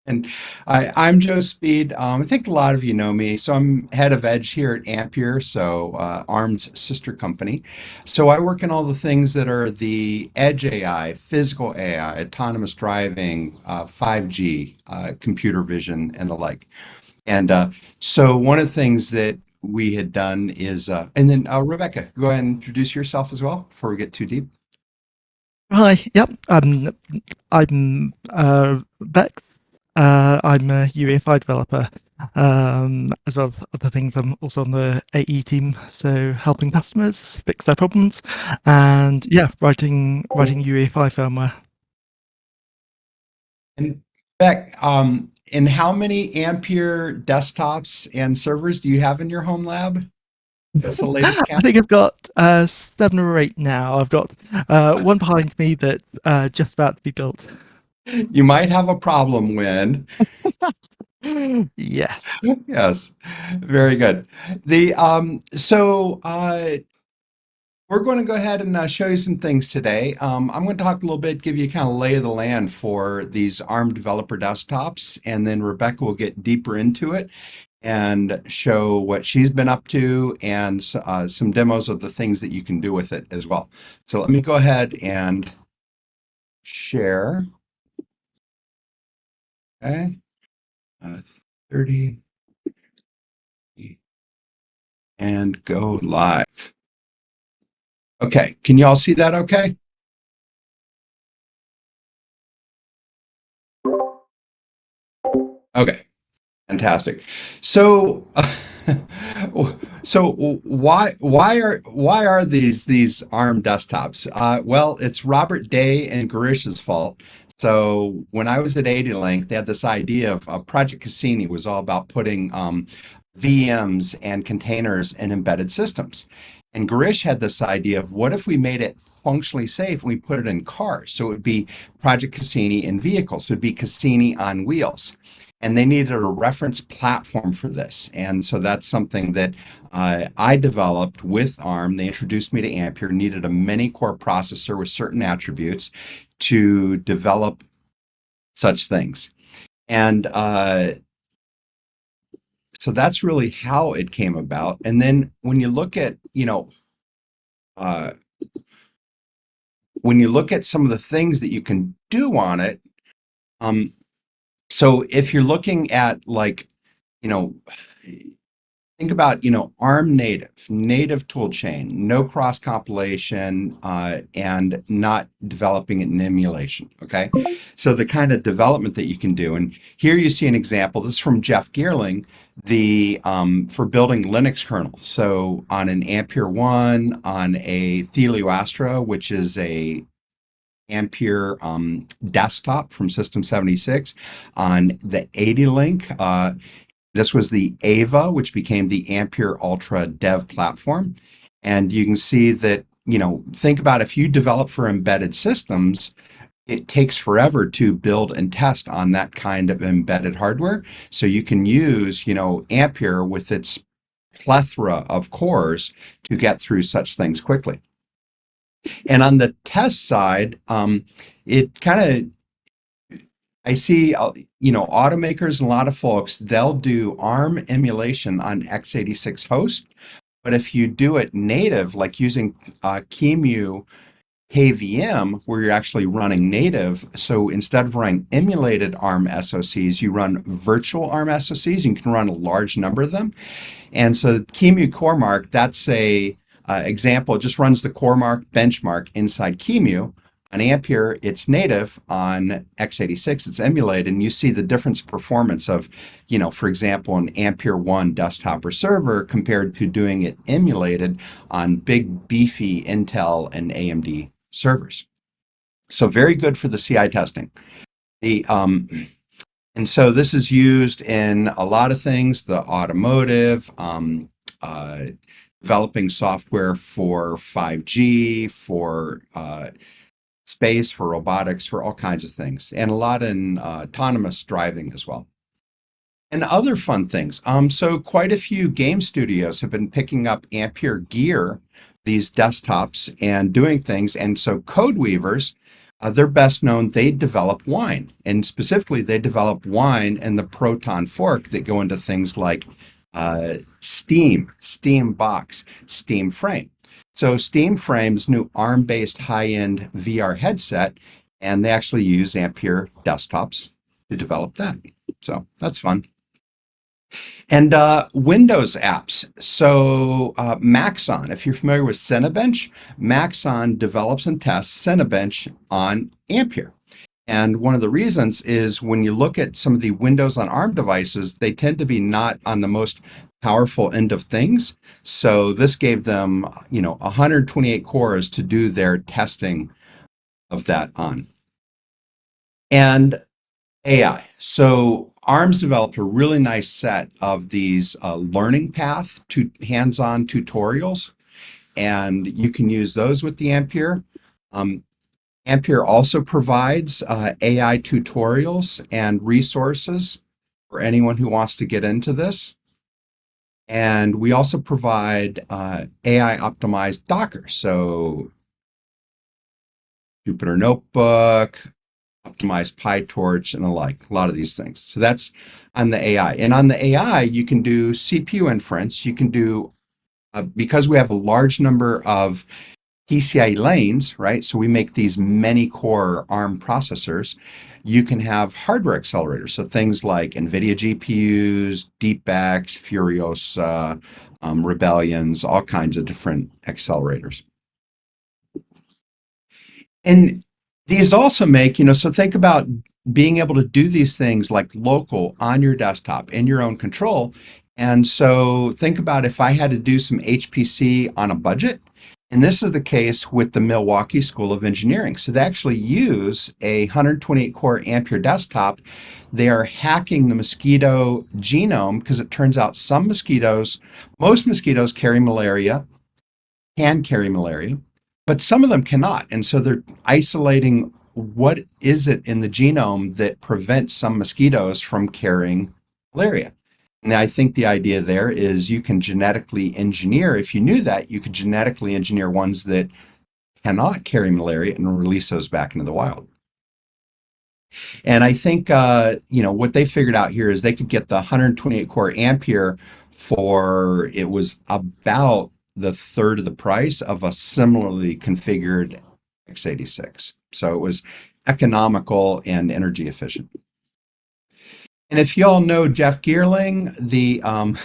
And I'm Joe Speed. I think a lot of you know me. So I'm head of Edge here at Ampere, so ARM's sister company. So I work in all the things that are the Edge AI, physical AI, autonomous driving, 5G, computer vision, and the like. And so one of the things that we had done is, and then Rebecca, go ahead and introduce yourself as well before we get too deep. Hi, yep. I'm Beck. I'm a UEFI developer, as well as other things. I'm also on the AE team, so helping customers fix their problems, and yeah, writing UEFI firmware. And Beck, and how many Ampere desktops and servers do you have in your home lab? What's the latest I count? think I've got 7 or 8 now. I've got one behind me that's just about to be built. You might have a problem when. Yes. Yes, very good. The so we're going to go ahead and show you some things today. I'm going to talk a little bit, give you kind of lay of the land for these ARM developer desktops, and then Rebecca will get deeper into it and show what she's been up to and some demos of the things that you can do with it as well. So let me go ahead and share. Okay, 30 and go live. Okay, can you all see that okay? Okay, fantastic. So, so why are these ARM desktops? Well, it's Robert Day and Garish's fault. So when I was at 80 Link, they had this idea of Project Cassini was all about putting VMs and containers in embedded systems. And Garish had this idea of what if we made it functionally safe and we put it in cars? So it would be Project Cassini in vehicles. So it'd be Cassini on wheels, and they needed a reference platform for this. And so that's something that I developed with ARM. They introduced me to Ampere, needed a many core processor with certain attributes to develop such things. And so that's really how it came about. And then when you look at, uh, when you look at some of the things that you can do on it, um, so if you're looking at like, you know, think about, ARM native tool chain, no cross compilation, and not developing it in emulation. Okay. So the kind of development that you can do. And here you see an example. This is from Jeff Geerling, the for building Linux kernel. So on an Ampere 1, on a Thelio Astra, which is a Ampere desktop from System 76, on the 80 Link. This was the Ava, which became the Ampere Ultra Dev platform. And you can see that, think about if you develop for embedded systems, it takes forever to build and test on that kind of embedded hardware. So you can use, Ampere with its plethora of cores to get through such things quickly. And on the test side, it kind of I see, automakers and a lot of folks, they'll do ARM emulation on x86 host, but if you do it native, like using QEMU KVM, where you're actually running native, so instead of running emulated ARM SoCs, you run virtual ARM SoCs. You can run a large number of them. And so QEMU CoreMark, that's a example. It just runs the CoreMark benchmark inside QEMU. On Ampere, it's native. On x86, it's emulated, and you see the difference in performance of, for example, an Ampere 1 desktop or server compared to doing it emulated on big, beefy Intel and AMD servers. So very good for the CI testing. The and so this is used in a lot of things, the automotive, uh, developing software for 5G, for space, for robotics, for all kinds of things, and a lot in autonomous driving as well. And other fun things. So quite a few game studios have been picking up Ampere Gear, these desktops, and doing things. And so code weavers, They're best known, they develop wine, and specifically they develop wine and the proton fork that go into things like Steam box, Steam frame. So Steam Frame's new ARM-based high-end VR headset, and they actually use Ampere desktops to develop that. So that's fun. And Windows apps. So Maxon, if you're familiar with Cinebench, Maxon develops and tests Cinebench on Ampere. And one of the reasons is when you look at some of the Windows on ARM devices, they tend to be not on the most powerful end of things. So this gave them, 128 cores to do their testing of that on. And AI. So ARM's developed a really nice set of these learning path to hands-on tutorials, and you can use those with the Ampere. Um, Ampere also provides AI tutorials and resources for anyone who wants to get into this. And we also provide AI optimized Docker. So Jupyter Notebook, optimized PyTorch, and the like, a lot of these things. So that's on the AI. And on the AI, you can do CPU inference. You can do, because we have a large number of PCIe lanes, right? So we make these many core ARM processors. You can have hardware accelerators. So things like NVIDIA GPUs, DeepX, Furiosa, Rebellions, all kinds of different accelerators. And these also make, so think about being able to do these things like local on your desktop in your own control. And so think about if I had to do some HPC on a budget, and this is the case with the Milwaukee School of Engineering. So they actually use a 128 core Ampere desktop. They are hacking the mosquito genome because it turns out most mosquitoes carry malaria, can carry malaria, but some of them cannot. And so they're isolating what is it in the genome that prevents some mosquitoes from carrying malaria. And I think the idea there is you can genetically engineer, if you knew that, you could genetically engineer ones that cannot carry malaria and release those back into the wild. And I think, what they figured out here is they could get the 128 core Ampere for, it was about the third of the price of a similarly configured x86. So it was economical and energy efficient. And if you all know Jeff Geerling,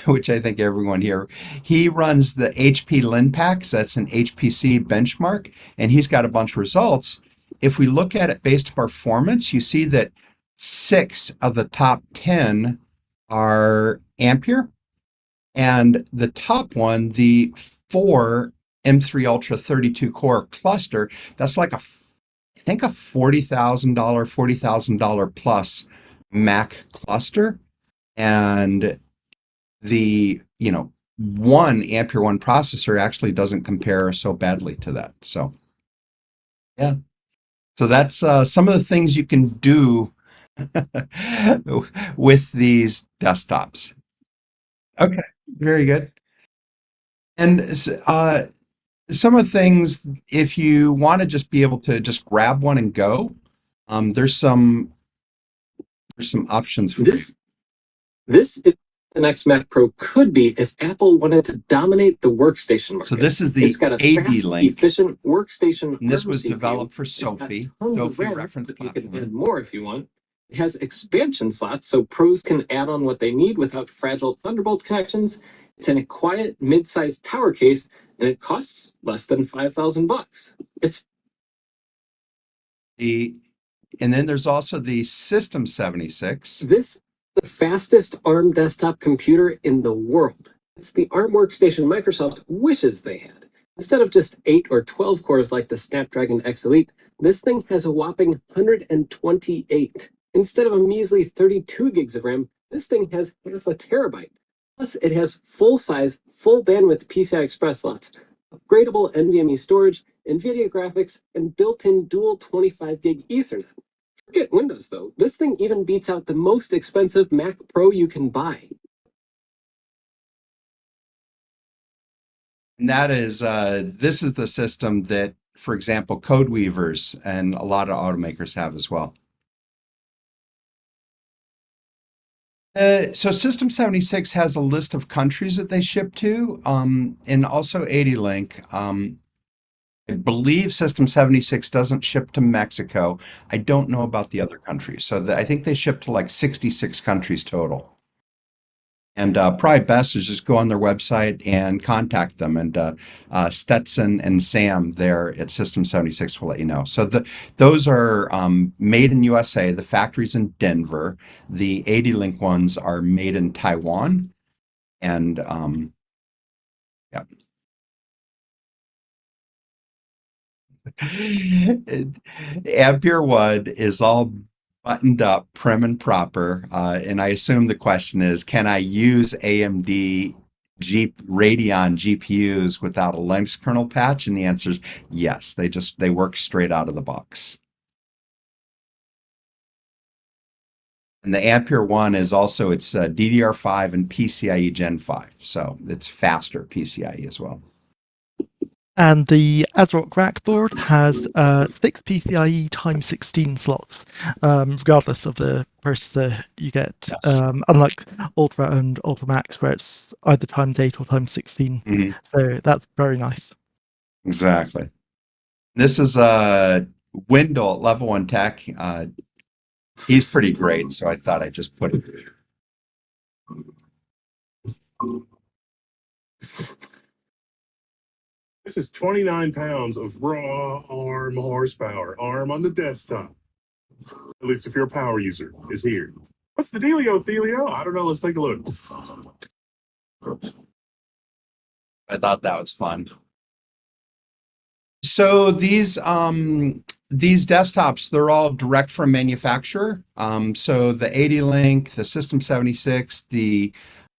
which I think everyone here, he runs the HP Linpax. That's an HPC benchmark, and he's got a bunch of results. If we look at it based on performance, you see that 6 of the top 10 are Ampere, and the top one, the 4 M3 Ultra 32 core cluster, that's like I think a $40,000 plus Mac cluster, and the 1 Ampere 1 processor actually doesn't compare so badly to that. So yeah, so that's some of the things you can do with these desktops. Okay, very good. And some of the things, if you want to just be able to just grab one and go, there's some options for This this is the next Mac Pro could be if Apple wanted to dominate the workstation market. So this is the It's got a AD fast, link. efficient workstation. And this was CPU. developed for It's got Sophie, tons of Sophie RAM, reference but you can platform. add more if you want. It has expansion slots so pros can add on what they need without fragile Thunderbolt connections. It's in a quiet, mid-sized tower case, and it costs less than $5,000. It's And then there's also the System 76. the fastest ARM desktop computer in the world. It's the ARM workstation Microsoft wishes they had. Instead of just 8 or 12 cores like the Snapdragon X Elite, this thing has a whopping 128. Instead of a measly 32 gigs of RAM, this thing has half a terabyte. Plus, it has full-size, full-bandwidth PCI Express slots, upgradable NVMe storage, NVIDIA graphics, and built-in dual 25 gig Ethernet. Forget Windows, though. This thing even beats out the most expensive Mac Pro you can buy. And that is, this is the system that for example, code weavers, and a lot of automakers have as well. So System 76 has a list of countries that they ship to, and also 80Link. I believe System 76 doesn't ship to Mexico. I don't know about the other countries. So I think they ship to like 66 countries total. And probably best is just go on their website and contact them. And Stetson and Sam there at System 76 will let you know. So those are made in USA. The factory's in Denver. The 80Link ones are made in Taiwan. And yeah. Ampere One is all buttoned up, prim and proper. And I assume the question is, can I use AMD Radeon GPUs without a Linux kernel patch? And the answer is yes. They work straight out of the box. And the Ampere One is also it's DDR5 and PCIe Gen 5, so it's faster PCIe as well. And the ASRock rack board has 6 PCIe times 16 slots, regardless of the processor you get. Yes. Unlike Ultra and Ultra Max, where it's either times 8 or times 16. Mhm. So that's very nice. Exactly. This is Wendell at Level 1 Tech. He's pretty great, so I thought I'd just put it there. This is 29 pounds of raw ARM horsepower. ARM on the desktop. At least if you're a power user, is here. What's the dealio, Thelio? I don't know. Let's take a look. I thought that was fun. So these desktops, they're all direct from manufacturer. So the 80Link, the System 76, the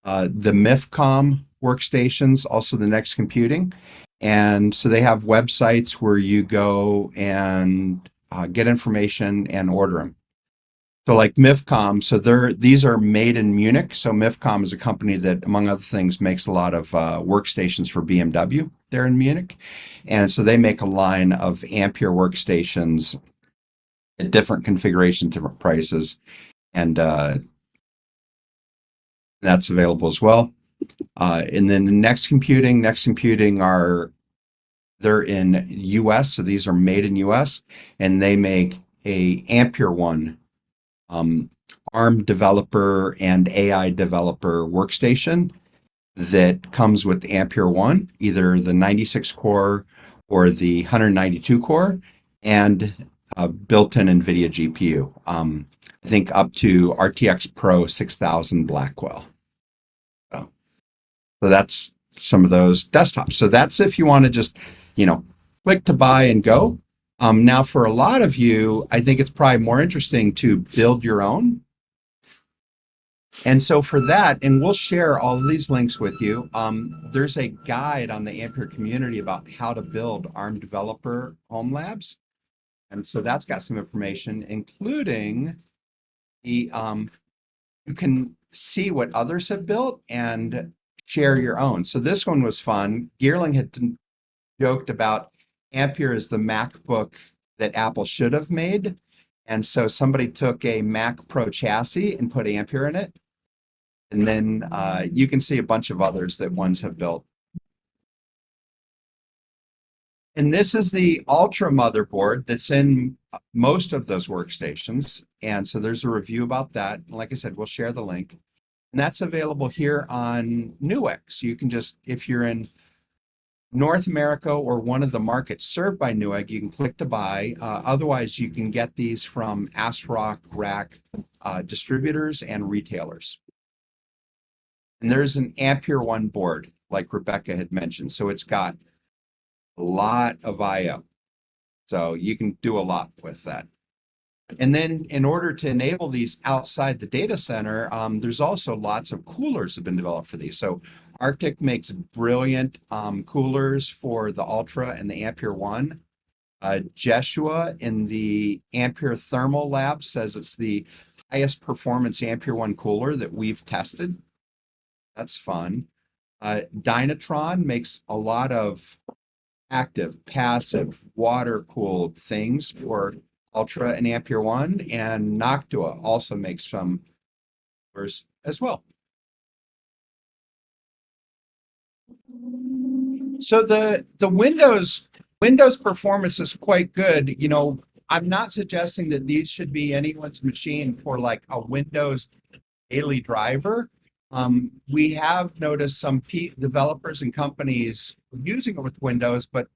MIFCOM workstations, also the Next Computing. And so they have websites where you go and get information and order them. So like MIFCOM, so these are made in Munich. So MIFCOM is a company that, among other things, makes a lot of workstations for BMW there in Munich. And so they make a line of Ampere workstations at different configurations, different prices. And that's available as well. And then the Next Computing they're in US. So these are made in US, and they make a Ampere One ARM developer and AI developer workstation that comes with the Ampere One, either the 96 core or the 192 core, and a built-in NVIDIA GPU. I think up to RTX Pro 6000 Blackwell. So that's some of those desktops. So that's if you want to just, click to buy and go. Now, for a lot of you, I think it's probably more interesting to build your own. And so for that, and we'll share all of these links with you, there's a guide on the Ampere community about how to build ARM developer home labs. And so that's got some information, including you can see what others have built and share your own. So this one was fun. Geerling had joked about Ampere is the MacBook that Apple should have made. And so somebody took a Mac Pro chassis and put Ampere in it. And then you can see a bunch of others that ones have built. And this is the Ultra motherboard that's in most of those workstations. And so there's a review about that. And like I said, we'll share the link. And that's available here on Newegg. So you can just, if you're in North America or one of the markets served by Newegg, you can click to buy. Otherwise, you can get these from ASRock rack distributors and retailers. And there's an Ampere One board, like Rebecca had mentioned. So it's got a lot of I/O. So you can do a lot with that. And then in order to enable these outside the data center, there's also lots of coolers that have been developed for these. So Arctic makes brilliant coolers for the Ultra and the Ampere One. Jeshua in the Ampere Thermal Lab says it's the highest performance Ampere One cooler that we've tested. That's fun. Dynatron makes a lot of active, passive, water-cooled things for Ultra and Ampere 1, and Noctua also makes some as well. So the Windows performance is quite good. I'm not suggesting that these should be anyone's machine for like a Windows daily driver. We have noticed some developers and companies using it with Windows, but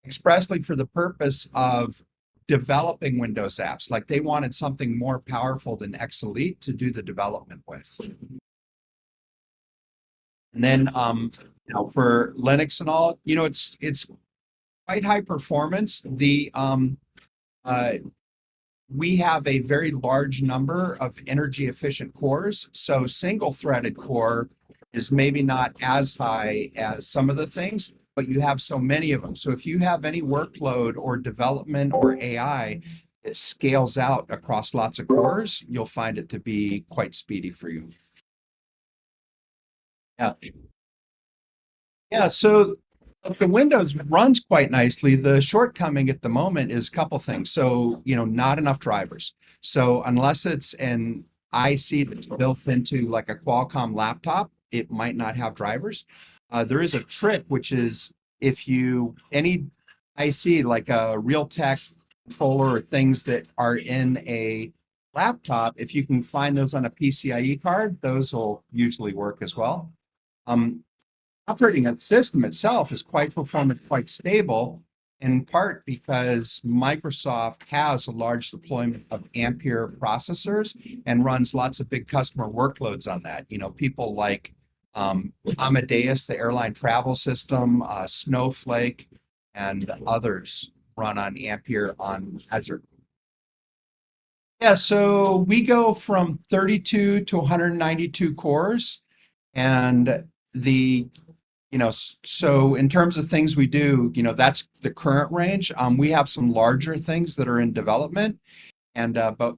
expressly for the purpose of developing Windows apps. Like they wanted something more powerful than X Elite to do the development with. And then for Linux and all, it's quite high performance. We have a very large number of energy efficient cores. So single threaded core is maybe not as high as some of the things, but you have so many of them. So if you have any workload or development or AI that scales out across lots of cores, you'll find it to be quite speedy for you. Yeah. Yeah, so the Windows runs quite nicely. The shortcoming at the moment is a couple things. So, not enough drivers. So unless it's an IC that's built into like a Qualcomm laptop, it might not have drivers. There is a trick, which is if any IC like a Realtek controller or things that are in a laptop, if you can find those on a PCIe card, those will usually work as well. Operating system itself is quite performant, quite stable, in part because Microsoft has a large deployment of Ampere processors and runs lots of big customer workloads on that. People like Amadeus, the airline travel system, Snowflake, and others run on Ampere on Azure. Yeah, so we go from 32 to 192 cores, and so in terms of things we do, that's the current range. We have some larger things that are in development, but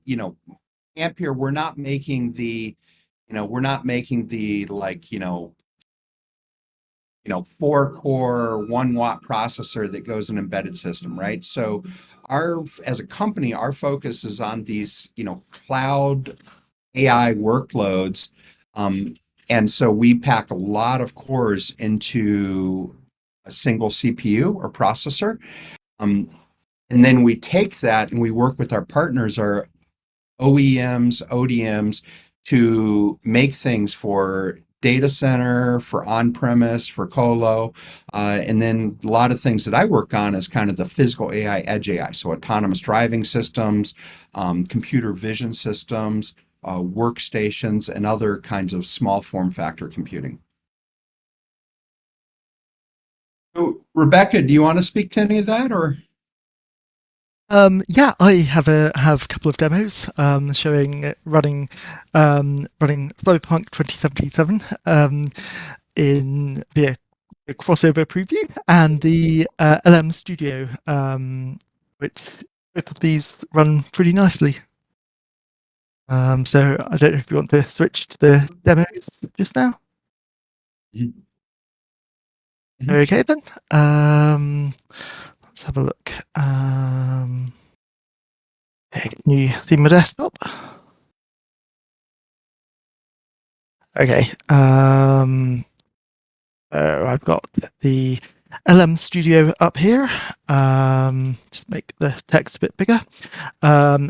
Ampere, we're not making the like 4-core 1-watt processor that goes in an embedded system, right? So as a company, our focus is on these cloud AI workloads. And so we pack a lot of cores into a single CPU or processor. And then we take that and we work with our partners, our OEMs, ODMs, to make things for data center, for on-premise, for colo. And then a lot of things that I work on is kind of the physical AI, edge AI. So autonomous driving systems, computer vision systems, workstations, and other kinds of small form factor computing. So, Rebecca, do you want to speak to any of that, or? Yeah, I have a couple of demos showing running Cyberpunk 2077 in the crossover preview and the LM Studio, which both of these run pretty nicely. So I don't know if you want to switch to the demos just now. Mhm. Okay then. Let's have a look. Okay, can you see my desktop? Okay. I've got the LM Studio up here. Just make the text a bit bigger.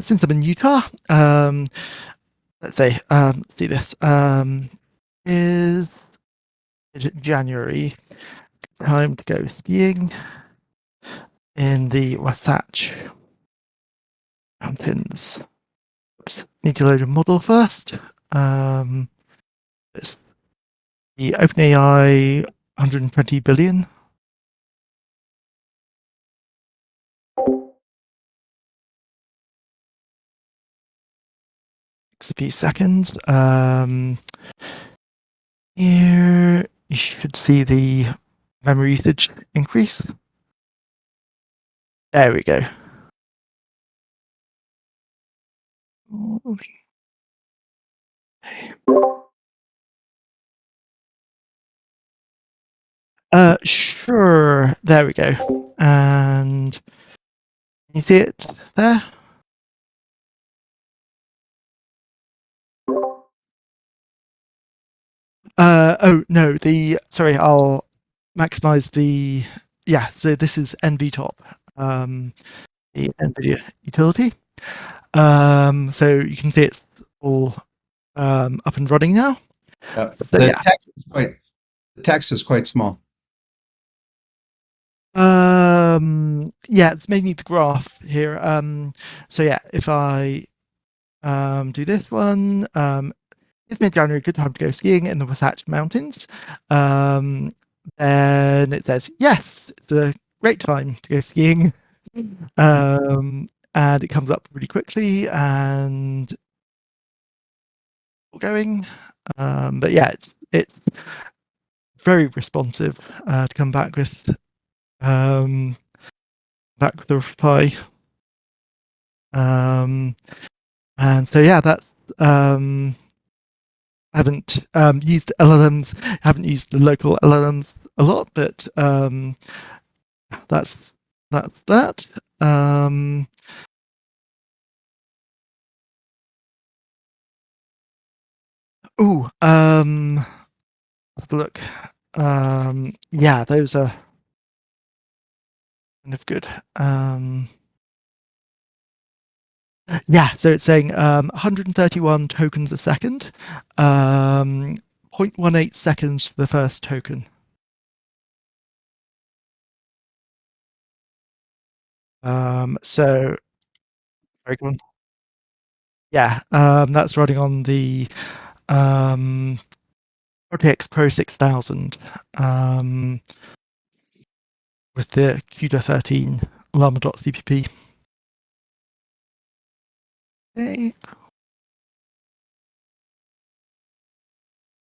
Since I'm in Utah, let's say, see this. Is January. Time to go skiing in the Wasatch Mountains. Oops, need to load a model first. It's the OpenAI 120 billion. Takes a few seconds. Here you should see the memory usage increase. There we go. Sure. There we go. And can you see it there? Oh no, sorry, I'll maximize the, yeah, so this is NVTop, the NVIDIA utility. So you can see it's all up and running now. So The yeah. text is quite small. Yeah, it's mainly the graph here. So yeah, if I do this one, it's mid-January, good time to go skiing in the Wasatch Mountains. Then it says, yes, it's a great time to go skiing. And it comes up really quickly and going. But yeah, it's very responsive to come back with a reply. And so yeah, that's I haven't used LLMs, haven't used the local LLMs a lot, but that's that. Oh, have a look. Yeah, those are kind of good. Yeah, so it's saying 131 tokens a second, 0.18 seconds to the first token. So very good. Yeah, that's running on the RTX Pro 6000 with the CUDA 13 llama.cpp. Okay.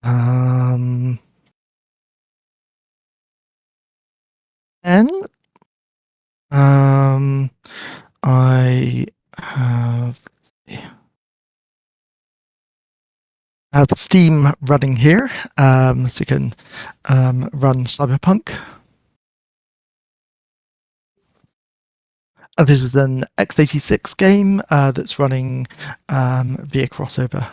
And I have Steam running here, so you can run Cyberpunk. This is an x86 game that's running via crossover.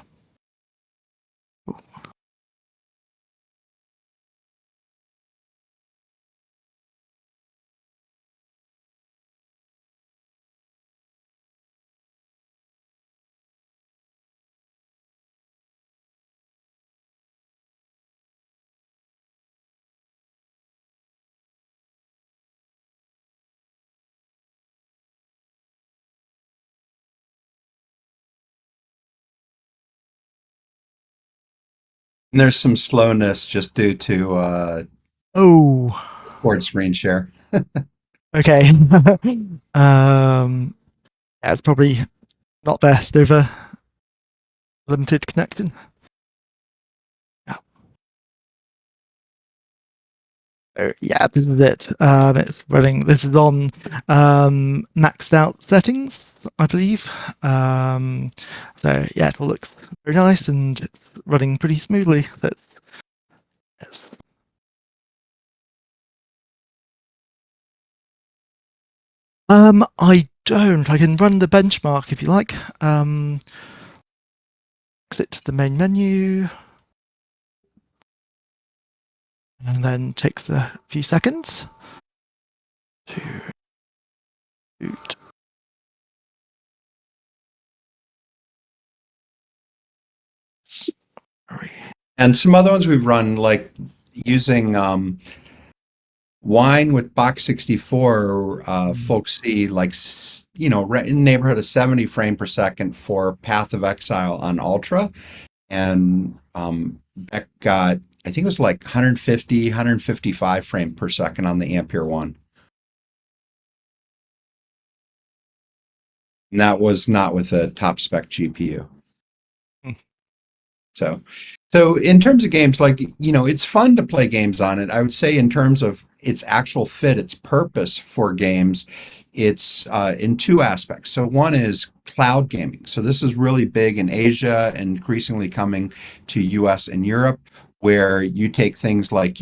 And there's some slowness just due to Oh, board screen share. okay. Yeah, it's probably not best over limited connection. Yeah. So yeah, this is it. It's running. This is on maxed out settings, I believe. So yeah, it all looks very nice and it's running pretty smoothly. Yes. I don't. I can run the benchmark if you like. Exit to the main menu, and then takes a few seconds to boot. Sorry. And some other ones we've run, like using Wine with Box 64, folks see like, in the neighborhood of 70 frame per second for Path of Exile on Ultra. And Beck got, I think it was like 150, 155 frame per second on the Ampere one. And that was not with a top spec GPU. Hmm. So in terms of games, like, it's fun to play games on it. I would say in terms of its actual fit, its purpose for games, it's in two aspects. So one is cloud gaming. So this is really big in Asia and increasingly coming to US and Europe, where you take things like,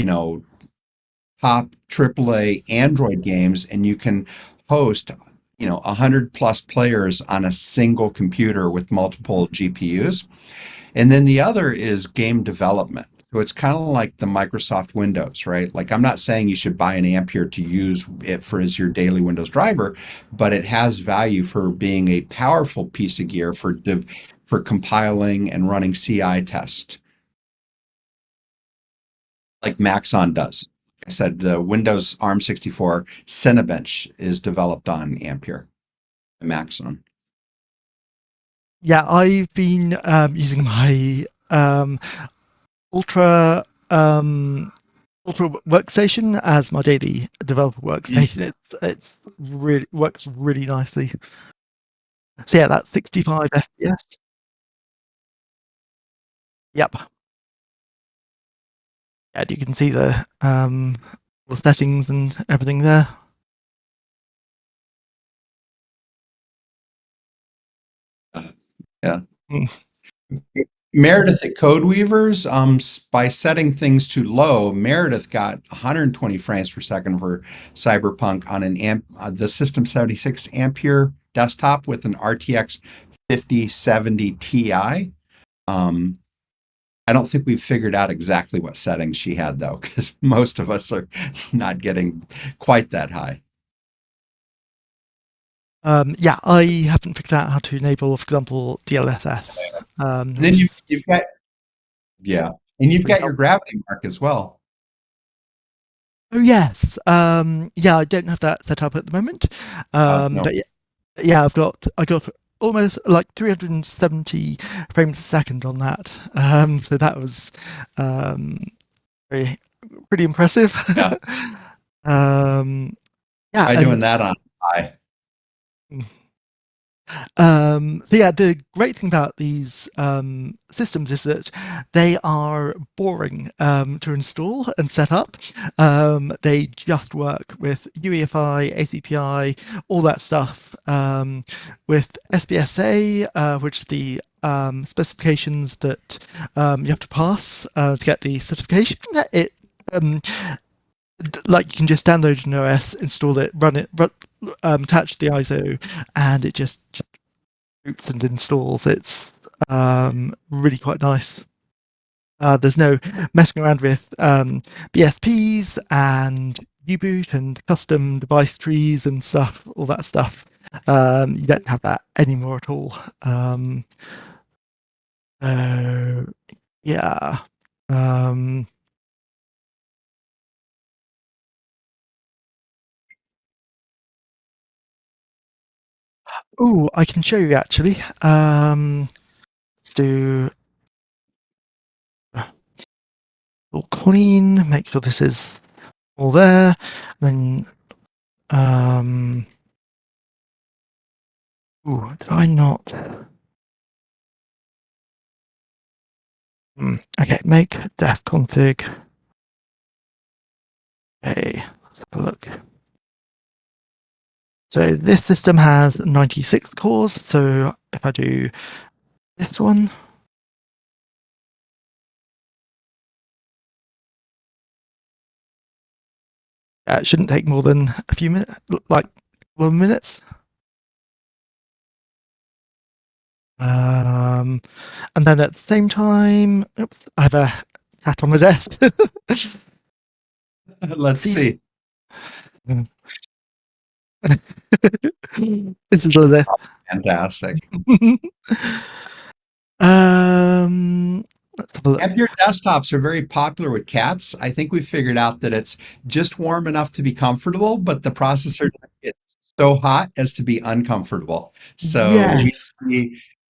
top AAA Android games, and you can host, 100 plus players on a single computer with multiple GPUs. And then the other is game development. So it's kind of like the Microsoft Windows, right? Like I'm not saying you should buy an Ampere to use it for as your daily Windows driver, but it has value for being a powerful piece of gear for compiling and running CI tests, like Maxon does. Like I said the Windows ARM64 Cinebench is developed on Ampere, Maxon. Yeah, I've been using my Ultra Ultra workstation as my daily developer workstation. It's really works really nicely. So yeah, that's 65 FPS. Yep. And you can see the settings and everything there. Yeah. Mm. Meredith at Codeweavers, by setting things too low, Meredith got 120 frames per second for Cyberpunk on the System 76 Ampere desktop with an RTX 5070 Ti. Um, I don't think we've figured out exactly what settings she had though, because most of us are not getting quite that high. Yeah, I haven't figured out how to enable, for example, DLSS, And then which is you've got yeah, and you've pretty got your helpful. gravity mark as well. Oh yes, yeah, I don't have that set up at the moment, No, but yeah, I got almost like 370 frames a second on that, so that was um, very pretty impressive. yeah, um, yeah, by doing and that on high. so yeah, the great thing about these systems is that they are boring to install and set up. They just work with UEFI, ACPI, all that stuff. With SBSA, which is the specifications that you have to pass to get the certification, it um, like you can just download an OS, install it, attach the ISO, and it just boots and installs. It's really quite nice. There's no messing around with BSPs and U-boot and custom device trees and stuff, all that stuff. You don't have that anymore at all. Uh, yeah. Um, oh, I can show you actually. Let's do all clean. Make sure this is all there. Then ooh, did I not? Okay, make def config. Okay, let's have a look. So this system has 96 cores. So if I do this one, it shouldn't take more than a few minutes, like a couple of minutes. And then at the same time, oops, I have a cat on the desk. Let's Sees. see. This is the. Fantastic. um, let's have a look. Ampere desktops are very popular with cats. I think we figured out that it's just warm enough to be comfortable, but the processor doesn't get so hot as to be uncomfortable. So Yes.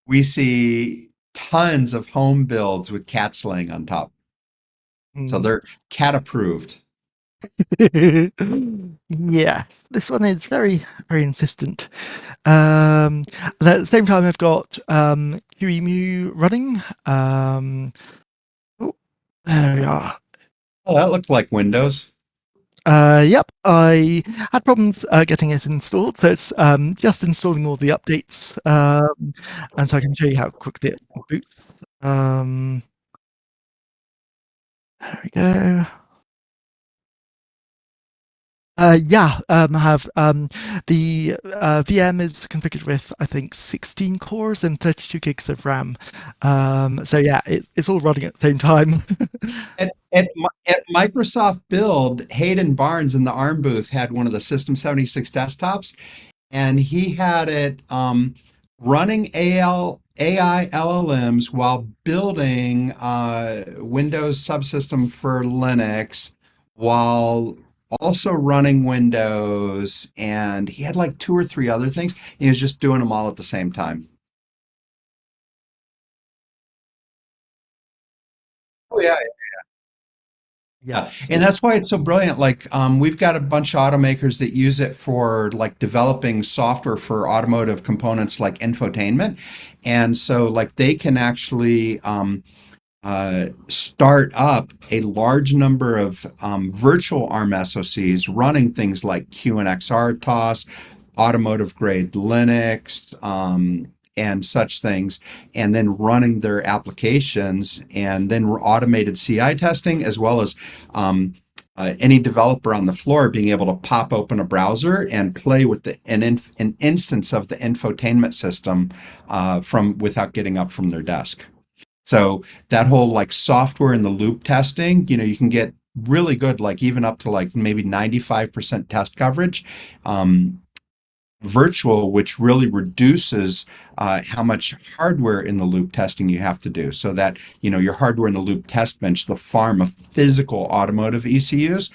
we see tons of home builds with cats laying on top. So Mm. they're cat approved. Yeah, this one is very, very insistent. And at the same time, I've got QEMU running. Oh, there we are. Oh, that looked like Windows. Yep, I had problems getting it installed, so it's just installing all the updates, and so I can show you how quickly it boots. There we go. Yeah, I have the VM is configured with I think 16 cores and 32 gigs of RAM. So yeah, it's all running at the same time. At Microsoft Build, Hayden Barnes in the ARM booth had one of the System 76 desktops, and he had it running AI LLMs while building Windows subsystem for Linux, while also running Windows, and he had like two or three other things. He was just doing them all at the same time. Oh yeah. Yeah. Yeah, and that's why it's so brilliant. Like, we've got a bunch of automakers that use it for like developing software for automotive components like infotainment. And so, like, they can actually start up a large number of virtual ARM SoCs running things like QNX RTOS, automotive grade Linux, and such things, and then running their applications and then automated CI testing, as well as any developer on the floor being able to pop open a browser and play with an instance of the infotainment system from without getting up from their desk. So that whole like software in the loop testing, you can get really good, like even up to like maybe 95% test coverage. Virtual, which really reduces how much hardware in the loop testing you have to do, so that your hardware in the loop test bench, the farm of physical automotive ECUs,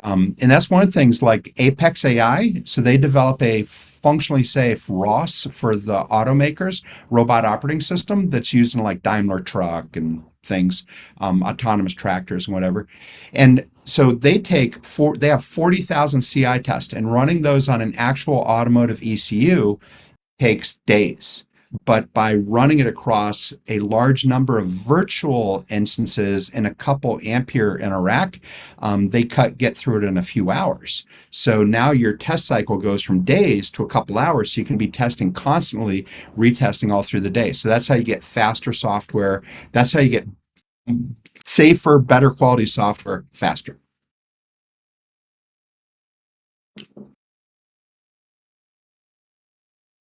and that's one of the things like Apex AI. So they develop a functionally safe ROS for the automakers, robot operating system that's used in like Daimler truck and things, autonomous tractors and whatever. And so they have 40,000 CI tests, and running those on an actual automotive ECU takes days. But by running it across a large number of virtual instances in a couple ampere in a rack, they get through it in a few hours. So now your test cycle goes from days to a couple hours. So you can be testing constantly, retesting all through the day. So that's how you get faster software. That's how you get safer, better quality software faster.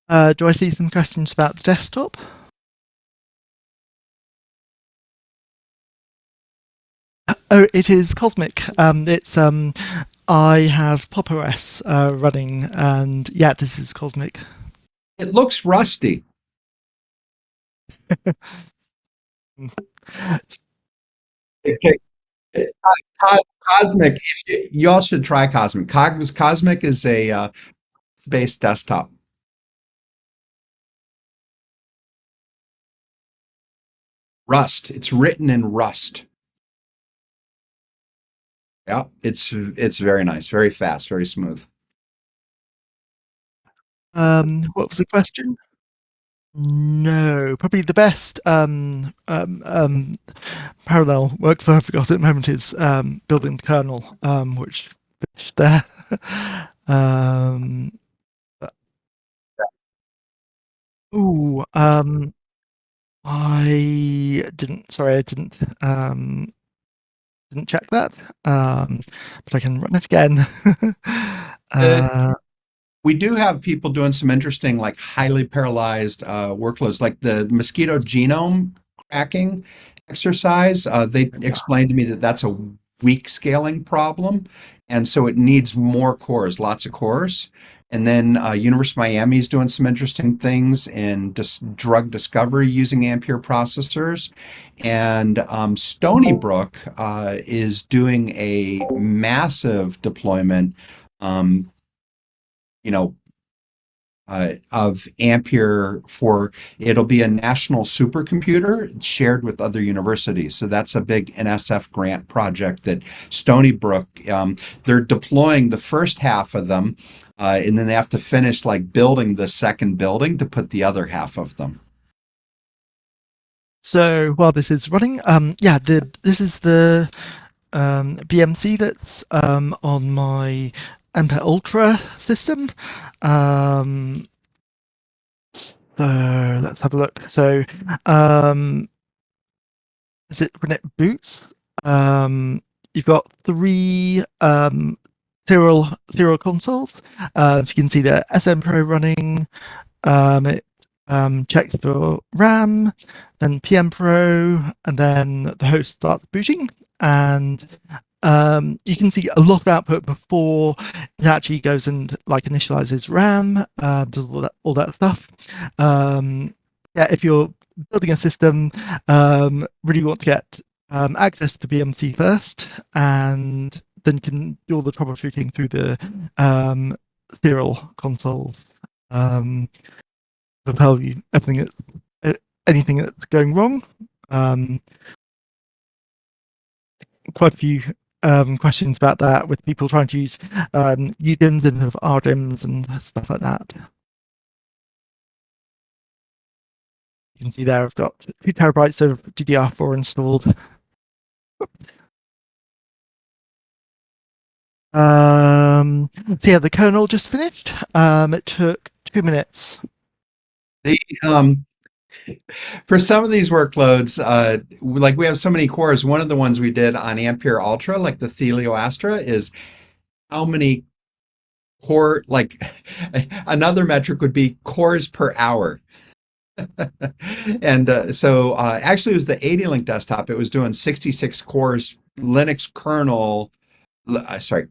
Do I see some questions about the desktop? Oh, it is Cosmic. It's I have Pop OS running, and yeah, this is Cosmic. It looks rusty. Okay. Cosmic, you all should try Cosmic. Cosmic is a based desktop. Rust. It's written in Rust. Yeah, it's very nice, very fast, very smooth. What was the question? No, probably the best parallel workflow I've got at the moment is building the kernel, which finished there. um, ooh, I didn't. Sorry, I didn't check that. But I can run it again. Uh, uh, we do have people doing some interesting, like highly parallelized workloads, like the mosquito genome cracking exercise. They explained to me that that's a weak scaling problem, and so it needs more cores, lots of cores. And then University of Miami is doing some interesting things in drug discovery using Ampere processors, and Stony Brook is doing a massive deployment. Um, you know, of Ampere for it'll be a national supercomputer shared with other universities. So that's a big NSF grant project that Stony Brook, they're deploying the first half of them, and then they have to finish like building the second building to put the other half of them. so while this is running, yeah, this is the BMC that's on my Ampere Ultra system. Um, so let's have a look. So um, is it when it boots? Um, you've got three serial consoles. So you can see the SM Pro running. It checks for RAM, then PM Pro, and then the host starts booting. And you can see a lot of output before it actually goes and like initializes RAM, does all that stuff. Yeah, if you're building a system, really want to get access to BMC first, and then you can do all the troubleshooting through the serial consoles. To tell you anything that's going wrong. Um, Quite a few questions about that with people trying to use UDIMs instead of RDIMs and stuff like that. You can see there I've got 2 TB of DDR4 installed. So yeah, the kernel just finished. It took 2 minutes. The for some of these workloads, like we have so many cores. One of the ones we did on Ampere Ultra, like the Thelio Astra, is how many core. Like another metric would be cores per hour. And actually, it was the 80 link desktop. It was doing 66 cores Linux sorry,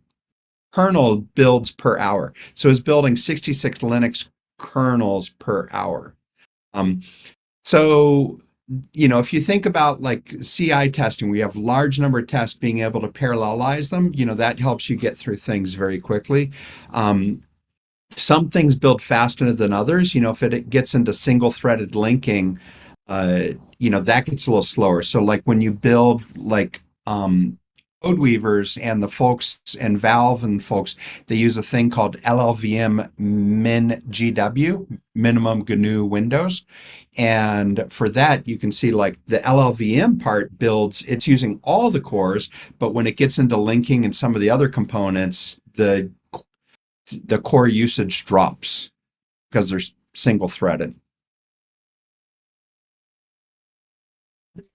kernel builds per hour. So it's building 66 Linux kernels per hour. Um, so, if you think about like CI testing, we have large number of tests being able to parallelize them, that helps you get through things very quickly. Some things build faster than others. If it gets into single threaded linking, that gets a little slower. So like when you build like code weavers and the folks and Valve and folks, they use a thing called LLVM min GW, minimum GNU Windows. And for that, you can see like the LLVM part builds, it's using all the cores, but when it gets into linking and some of the other components, the core usage drops because they're single threaded.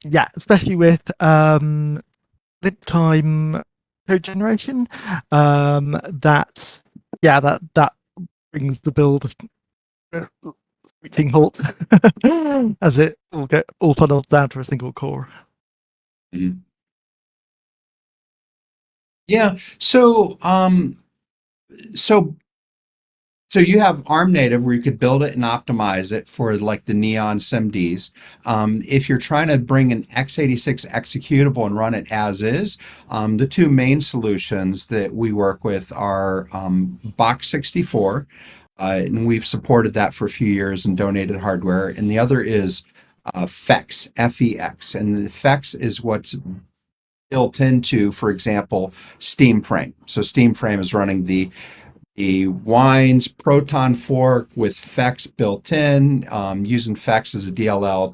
Yeah, especially with time code generation. That's that brings the build screeching halt as it all funnels down to a single core. Mhm. Yeah. So you have ARM native where you could build it and optimize it for like the Neon SIMDs. If you're trying to bring an x86 executable and run it as is, the two main solutions that we work with are Box 64, and we've supported that for a few years and donated hardware. And the other is FEX, FEX. And the FEX is what's built into, for example, SteamFrame. So SteamFrame is running the Wines Proton fork with FEX built in, using FEX as a DLL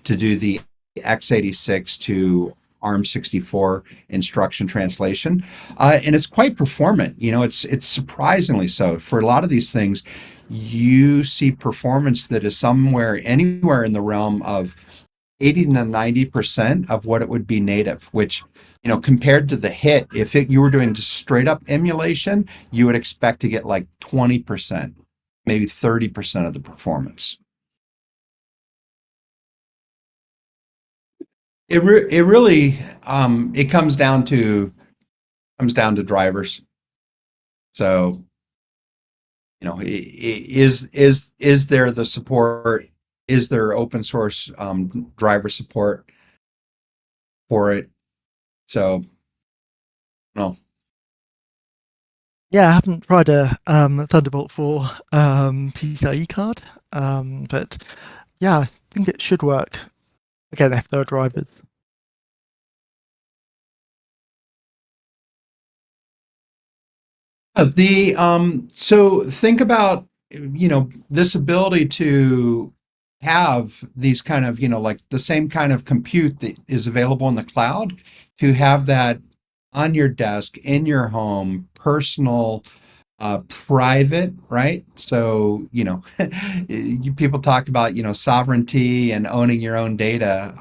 to do the x86 to ARM64 instruction translation, and it's quite performant. It's surprisingly so. For a lot of these things, you see performance that is anywhere in the realm of 80 to 90% of what it would be native, which, compared to the hit, if you were doing just straight up emulation, you would expect to get like 20%, maybe 30% of the performance. It really it comes down to drivers. So, is there the support? Is there open source driver support for it? So, no. Yeah, I haven't tried a Thunderbolt 4 PCIe card, but yeah, I think it should work. Again, if there are drivers. So think about this ability to have these kind of like the same kind of compute that is available in the cloud, to have that on your desk in your home, personal, private, right? So people talk about sovereignty and owning your own data.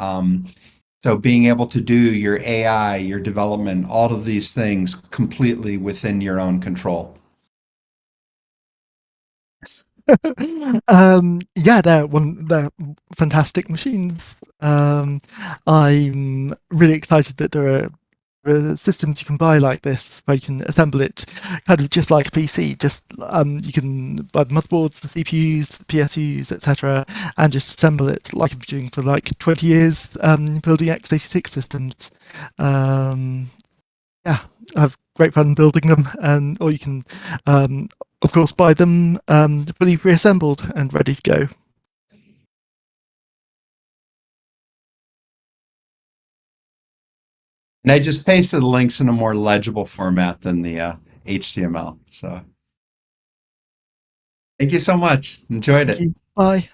So being able to do your AI, your development, all of these things completely within your own control. Yeah, they're fantastic machines. I'm really excited that there are systems you can buy like this where you can assemble it kind of just like a PC. Just you can buy the motherboards, the CPUs, the PSUs, etc., and just assemble it like I've been doing for like 20 years, building x86 systems. Um, yeah, I have great fun building them, and or you can, of course, buy them fully reassembled and ready to go. And I just pasted the links in a more legible format than the HTML. So thank you so much. Enjoyed Thank it. you. Bye.